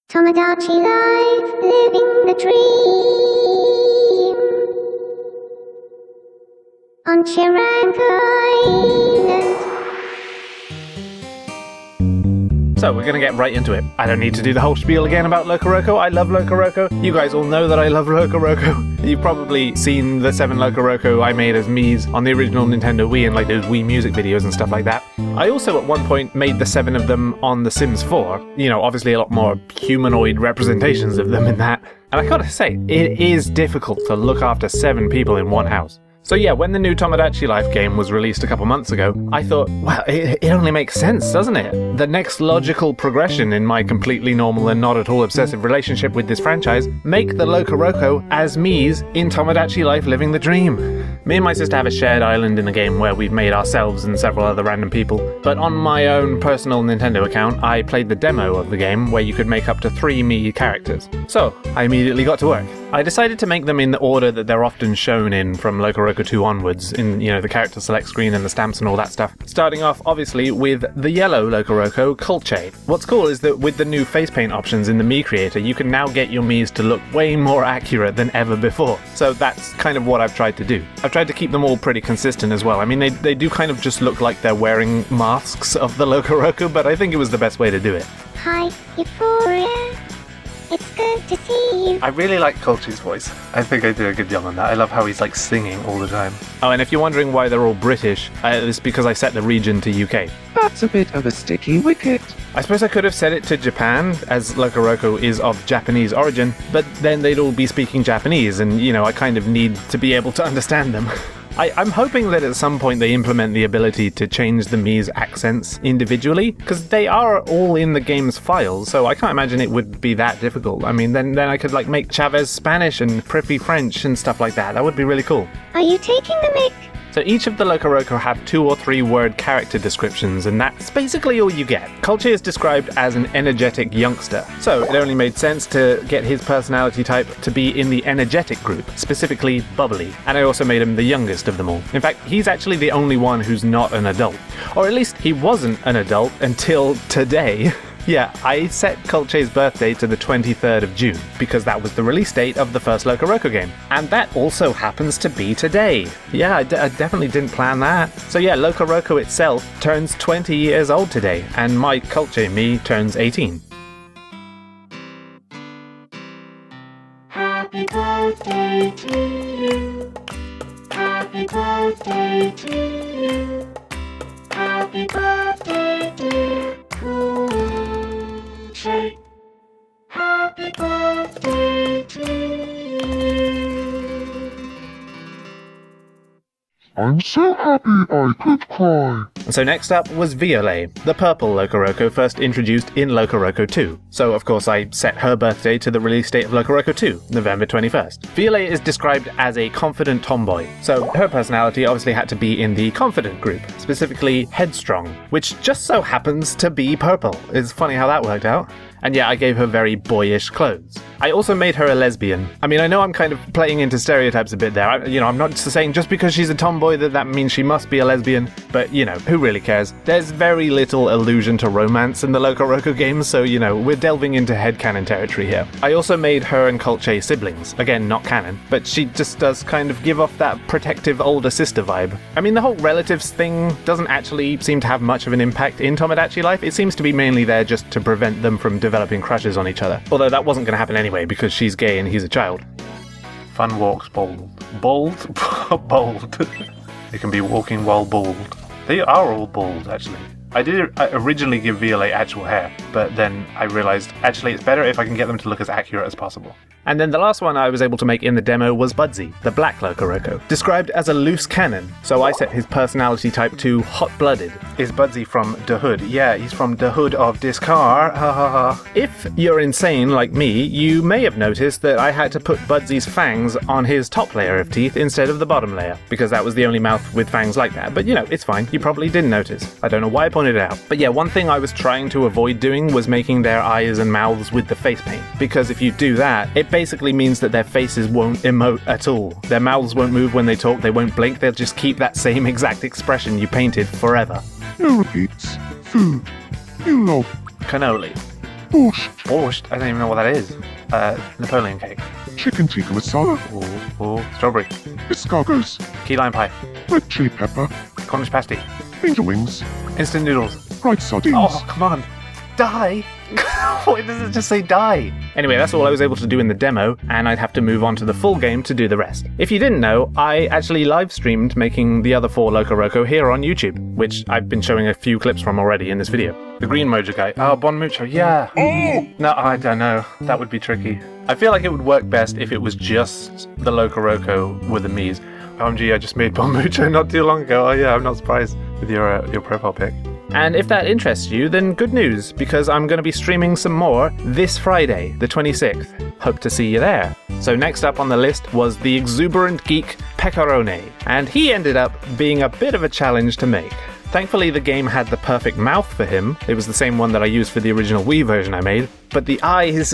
Tomodachi Life, living the dream. On Chiranka Island. So we're going to get right into it. I don't need to do the whole spiel again about LocoRoco. I love LocoRoco. You guys all know that I love LocoRoco. You've probably seen the 7 LocoRoco I made as Mii's on the original Nintendo Wii and like those Wii music videos and stuff like that. I also at one point made the 7 of them on The Sims 4. You know, obviously a lot more humanoid representations of them in that. And I gotta say, it is difficult to look after 7 people in one house. So yeah, when the new Tomodachi Life game was released a couple months ago, I thought, well, it only makes sense, doesn't it? The next logical progression in my completely normal and not at all obsessive relationship with this franchise, make the LocoRoco as Mii's in Tomodachi Life living the dream. Me and my sister have a shared island in the game where we've made ourselves and several other random people, but on my own personal Nintendo account, I played the demo of the game where you could make up to 3 Mii characters. So, I immediately got to work. I decided to make them in the order that they're often shown in from LocoRoco 2 onwards, in, you know, the character select screen and the stamps and all that stuff. Starting off, obviously, with the yellow LocoRoco, Colche. What's cool is that with the new face paint options in the Mii Creator, you can now get your Miis to look way more accurate than ever before. So that's kind of what I've tried to do. I've tried to keep them all pretty consistent as well. I mean, they do kind of just look like they're wearing masks of the LocoRoco, but I think it was the best way to do it. Hi, Euphoria. It's good to see you. I really like Colche's voice. I think I do a good job on that. I love how he's like singing all the time. Oh, and if you're wondering why they're all British, it's because I set the region to UK. That's a bit of a sticky wicket. I suppose I could have set it to Japan, as LocoRoco is of Japanese origin, but then they'd all be speaking Japanese, and, you know, I kind of need to be able to understand them. I'm hoping that at some point they implement the ability to change the Mii's accents individually, because they are all in the game's files, so I can't imagine it would be that difficult. I mean, then I could like make Chavez Spanish and Priffy French and stuff like that. That would be really cool. Are you taking the mic? So each of the LocoRoco have 2 or 3 word character descriptions, and that's basically all you get. Colche is described as an energetic youngster, so it only made sense to get his personality type to be in the energetic group, specifically bubbly, and I also made him the youngest of them all. In fact, he's actually the only one who's not an adult, or at least he wasn't an adult until today. Yeah, I set Colche's birthday to the 23rd of June, because that was the release date of the first LocoRoco game. And that also happens to be today. Yeah, I definitely didn't plan that. So yeah, LocoRoco itself turns 20 years old today, and my Colche Mii turns 18. Happy birthday to you. Happy birthday to you. Happy birthday, dear Colche. Happy birthday to you. I'm so happy I could cry. So next up was Violet, the purple LocoRoco first introduced in LocoRoco 2. So of course I set her birthday to the release date of LocoRoco 2, November 21st. Violet is described as a confident tomboy, so her personality obviously had to be in the confident group, specifically headstrong, which just so happens to be purple. It's funny how that worked out. And yeah, I gave her very boyish clothes. I also made her a lesbian. I mean, I know I'm kind of playing into stereotypes a bit there. I'm not saying just because she's a tomboy that means she must be a lesbian, but, you know, who really cares? There's very little allusion to romance in the LocoRoco games, so, you know, we're delving into headcanon territory here. I also made her and Colche siblings. Again, not canon, but she just does kind of give off that protective older sister vibe. I mean, the whole relatives thing doesn't actually seem to have much of an impact in Tomodachi Life. It seems to be mainly there just to prevent them from developing crushes on each other. Although that wasn't going to happen anyway because she's gay and he's a child. Fun walks bold. Bold? Bold. They can be walking while bald. They are all bald, actually. I did originally give Violet actual hair, but then I realized actually it's better if I can get them to look as accurate as possible. And then the last one I was able to make in the demo was Budsy, the black LocoRoco, described as a loose cannon, so I set his personality type to hot-blooded. Is Budsy from the Hood? Yeah, he's from the Hood of this car, ha ha ha. If you're insane like me, you may have noticed that I had to put Budsy's fangs on his top layer of teeth instead of the bottom layer, because that was the only mouth with fangs like that, but you know, it's fine, you probably didn't notice. I don't know why I pointed it out. But yeah, one thing I was trying to avoid doing was making their eyes and mouths with the face paint, because if you do that, it basically means that their faces won't emote at all. Their mouths won't move when they talk, they won't blink, they'll just keep that same exact expression you painted forever. No repeats. Food. You love Cannoli. Borscht. Borscht? I don't even know what that is. Napoleon cake. Chicken tikka masala. Ooh, strawberry. Escargots. Key lime pie. Red chili pepper. Cornish pasty. Angel wings. Instant noodles. Fried sardines. Oh, come on. Die! Why does it just say die? Anyway, that's all I was able to do in the demo, and I'd have to move on to the full game to do the rest. If you didn't know, I actually live streamed making the other 4 LocoRoco here on YouTube, which I've been showing a few clips from already in this video. The green mojo guy. Oh, Bon Mucho, yeah. No, I don't know. That would be tricky. I feel like it would work best if it was just the LocoRoco with the Miis. OMG, I just made Bon Mucho not too long ago. Oh yeah, I'm not surprised with your profile pic. And if that interests you, then good news, because I'm going to be streaming some more this Friday, the 26th. Hope to see you there. So next up on the list was the exuberant geek Pecorone, and he ended up being a bit of a challenge to make. Thankfully, the game had the perfect mouth for him. It was the same one that I used for the original Wii version I made. But the eyes,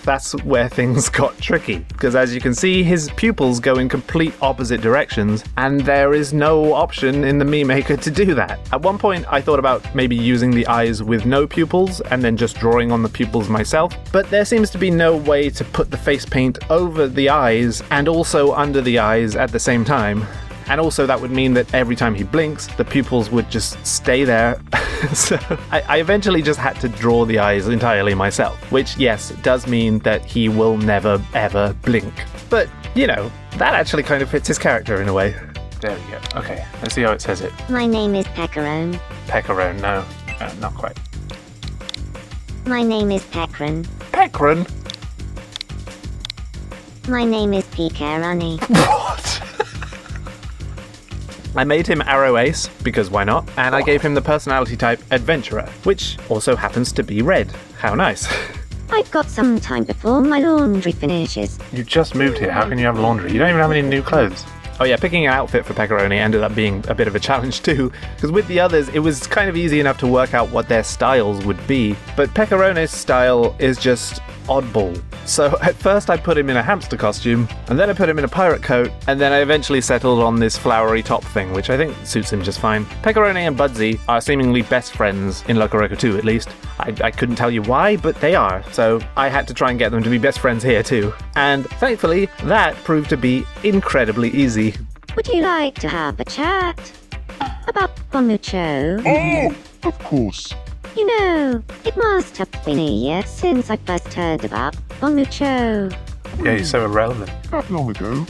that's where things got tricky. Because as you can see, his pupils go in complete opposite directions, and there is no option in the Mii Maker to do that. At one point, I thought about maybe using the eyes with no pupils, and then just drawing on the pupils myself. But there seems to be no way to put the face paint over the eyes, and also under the eyes at the same time. And also that would mean that every time he blinks, the pupils would just stay there. So I eventually just had to draw the eyes entirely myself, which, yes, does mean that he will never, ever blink. But, you know, that actually kind of fits his character in a way. There we go. Okay, let's see how it says it. My name is Pecorone. Pecorone, no, not quite. My name is Pecron. Pecron? My name is Pecorone. What? I made him Arrow Ace, because why not? And I gave him the personality type Adventurer, which also happens to be red. How nice. I've got some time before my laundry finishes. You just moved here, how can you have laundry? You don't even have any new clothes. Oh yeah, picking an outfit for Pecorone ended up being a bit of a challenge too, because with the others it was kind of easy enough to work out what their styles would be, but Pecorone's style is just oddball. So at first I put him in a hamster costume, and then I put him in a pirate coat, and then I eventually settled on this flowery top thing, which I think suits him just fine. Pecorone and Budsy are seemingly best friends, in LocoRoco 2 at least. I couldn't tell you why, but they are, so I had to try and get them to be best friends here too. And thankfully, that proved to be incredibly easy. Would you like to have a chat about Bon Mucho? Of course. You know, it must have been a year since I first heard about Bon Mucho. Yeah, he's so irrelevant. That long ago.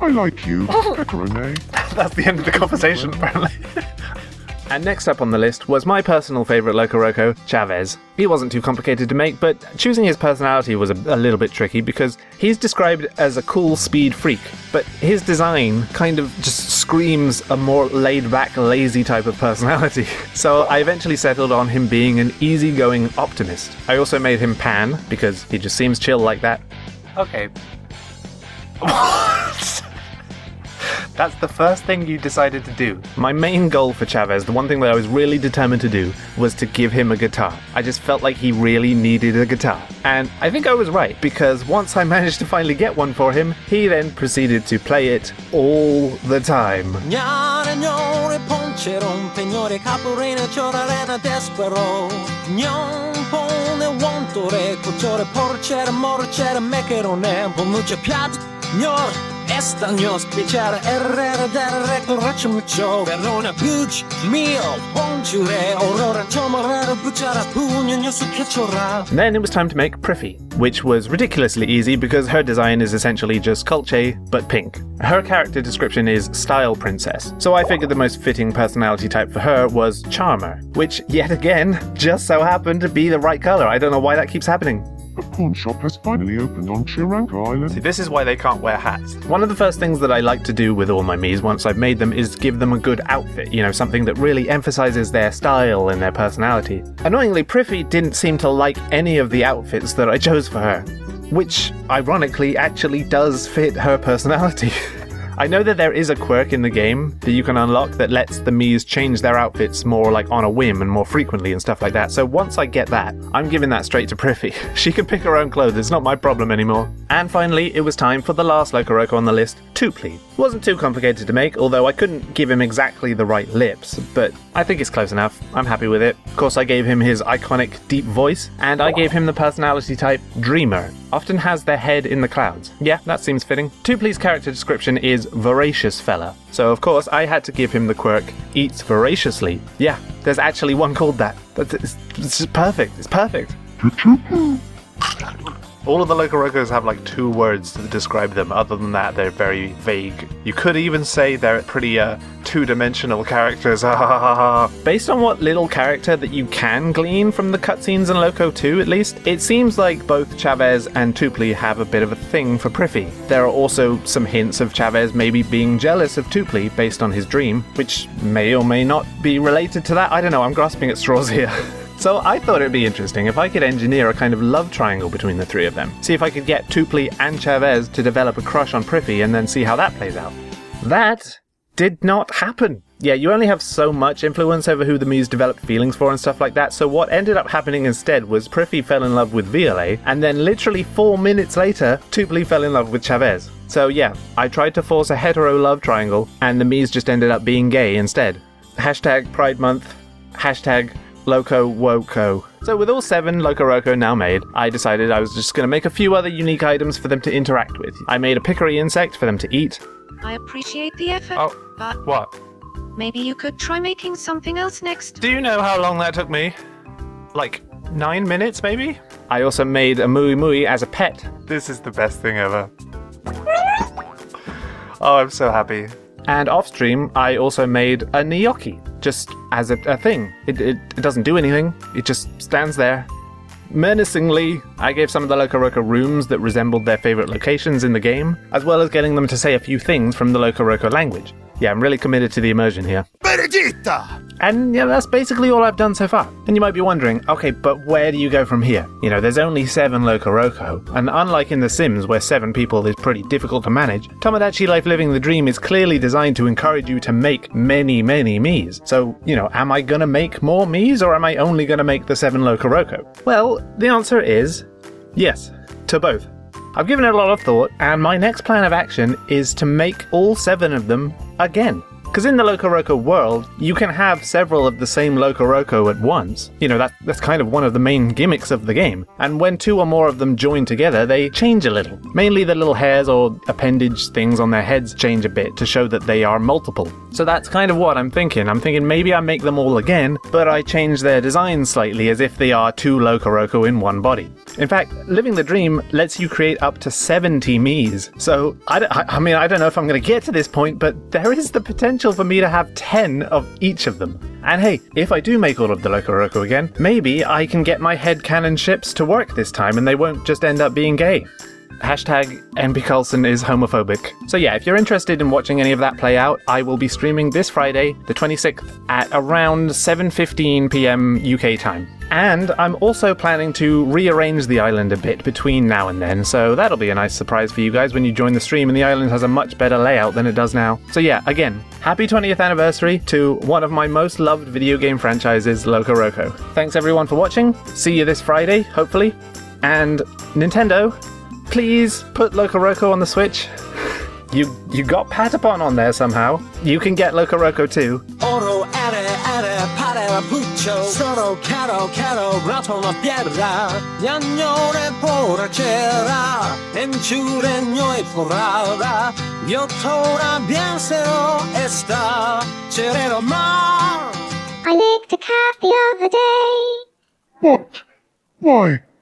I like you, Pecorone. That's the end of the conversation, apparently. And next up on the list was my personal favourite LocoRoco, Chavez. He wasn't too complicated to make, but choosing his personality was a little bit tricky because he's described as a cool speed freak, but his design kind of just screams a more laid-back, lazy type of personality. So I eventually settled on him being an easygoing optimist. I also made him Pan, because he just seems chill like that. Okay. What? That's the first thing you decided to do. My main goal for Chavez, the one thing that I was really determined to do, was to give him a guitar. I just felt like he really needed a guitar. And I think I was right, because once I managed to finally get one for him, he then proceeded to play it all the time. Estaños, pichar, herrera, dar, recorracho mucho, verona, buch, mio, ponjure, aurora, chomarara, buchara, puño, su quechora. Then it was time to make Priffy, which was ridiculously easy because her design is essentially just Colche, but pink. Her character description is Style Princess, so I figured the most fitting personality type for her was Charmer, which, yet again, just so happened to be the right color. I don't know why that keeps happening. A pawn shop has finally opened on Chiranka Island. See, this is why they can't wear hats. One of the first things that I like to do with all my Miis once I've made them is give them a good outfit, you know, something that really emphasizes their style and their personality. Annoyingly, Priffy didn't seem to like any of the outfits that I chose for her, which, ironically, actually does fit her personality. I know that there is a quirk in the game that you can unlock that lets the Miis change their outfits more like on a whim and more frequently and stuff like that, so once I get that, I'm giving that straight to Priffy. She can pick her own clothes, it's not my problem anymore. And finally, it was time for the last LocoRoco on the list, Tupli. Wasn't too complicated to make, although I couldn't give him exactly the right lips, but I think it's close enough. I'm happy with it. Of course, I gave him his iconic deep voice, and I gave him the personality type Dreamer. Often has their head in the clouds. Yeah, that seems fitting. Tupli's character description is Voracious Fella, so of course I had to give him the quirk Eats Voraciously. Yeah, there's actually one called that. It's just perfect. It's perfect. All of the LocoRocos have like 2 words to describe them. Other than that, they're very vague. You could even say they're pretty two-dimensional characters. Based on what little character that you can glean from the cutscenes in Loco 2, at least, it seems like both Chavez and Tupli have a bit of a thing for Priffy. There are also some hints of Chavez maybe being jealous of Tupli based on his dream, which may or may not be related to that. I don't know, I'm grasping at straws here. So I thought it'd be interesting if I could engineer a kind of love triangle between the 3 of them. See if I could get Tupli and Chavez to develop a crush on Priffy and then see how that plays out. That did not happen. Yeah, you only have so much influence over who the Muse developed feelings for and stuff like that, so what ended up happening instead was Priffy fell in love with Violet, and then literally 4 minutes later, Tupli fell in love with Chavez. So yeah, I tried to force a hetero love triangle, and the Muse just ended up being gay instead. Hashtag Pride Month. Hashtag LocoRoco. So with all 7 LocoRoco now made, I decided I was just going to make a few other unique items for them to interact with. I made a pickery insect for them to eat. I appreciate the effort, but What? maybe you could try making something else next. Do you know how long that took me? Like 9 minutes, maybe? I also made a Mui Mui as a pet. This is the best thing ever. Oh, I'm so happy. And off-stream, I also made a gnocchi, just as a thing. It doesn't do anything, it just stands there. Menacingly, I gave some of the LocoRoco rooms that resembled their favorite locations in the game, as well as getting them to say a few things from the LocoRoco language. Yeah, I'm really committed to the immersion here. Benedetta! And yeah, that's basically all I've done so far. And you might be wondering, okay, but where do you go from here? You know, there's only 7 LocoRoco, and unlike in The Sims, where 7 people is pretty difficult to manage, Tomodachi Life Living the Dream is clearly designed to encourage you to make many, many Miis. So, you know, am I gonna make more Miis, or am I only gonna make the 7 LocoRoco? Well, the answer is yes, to both. I've given it a lot of thought, and my next plan of action is to make all 7 of them again. Because in the LocoRoco world, you can have several of the same LocoRoco at once. You know, that's kind of one of the main gimmicks of the game. And when 2 or more of them join together, they change a little. Mainly the little hairs or appendage things on their heads change a bit to show that they are multiple. So that's kind of what I'm thinking. I'm thinking maybe I make them all again, but I change their design slightly as if they are 2 LocoRoco in one body. In fact, Living the Dream lets you create up to 70 Miis. So, I mean, I don't know if I'm going to get to this point, but there is the potential for me to have 10 of each of them. And hey, if I do make all of the LocoRoco again, maybe I can get my headcanon ships to work this time and they won't just end up being gay. Hashtag NPCarlsson is homophobic. So yeah, if you're interested in watching any of that play out, I will be streaming this Friday, the 26th, at around 7:15 PM UK time. And I'm also planning to rearrange the island a bit between now and then, so that'll be a nice surprise for you guys when you join the stream and the island has a much better layout than it does now. So yeah, again, happy 20th anniversary to one of my most loved video game franchises, LocoRoco. Thanks everyone for watching, see you this Friday, hopefully, and Nintendo, please put LocoRoco on the Switch. You got Patapon on there somehow. You can get LocoRoco too. Oro pare puccio solo caro rato la piedra Yagnore poracera Enchure noi porara Yo tora bien sero esta Cerero mar I licked a cat the other day. What? Why?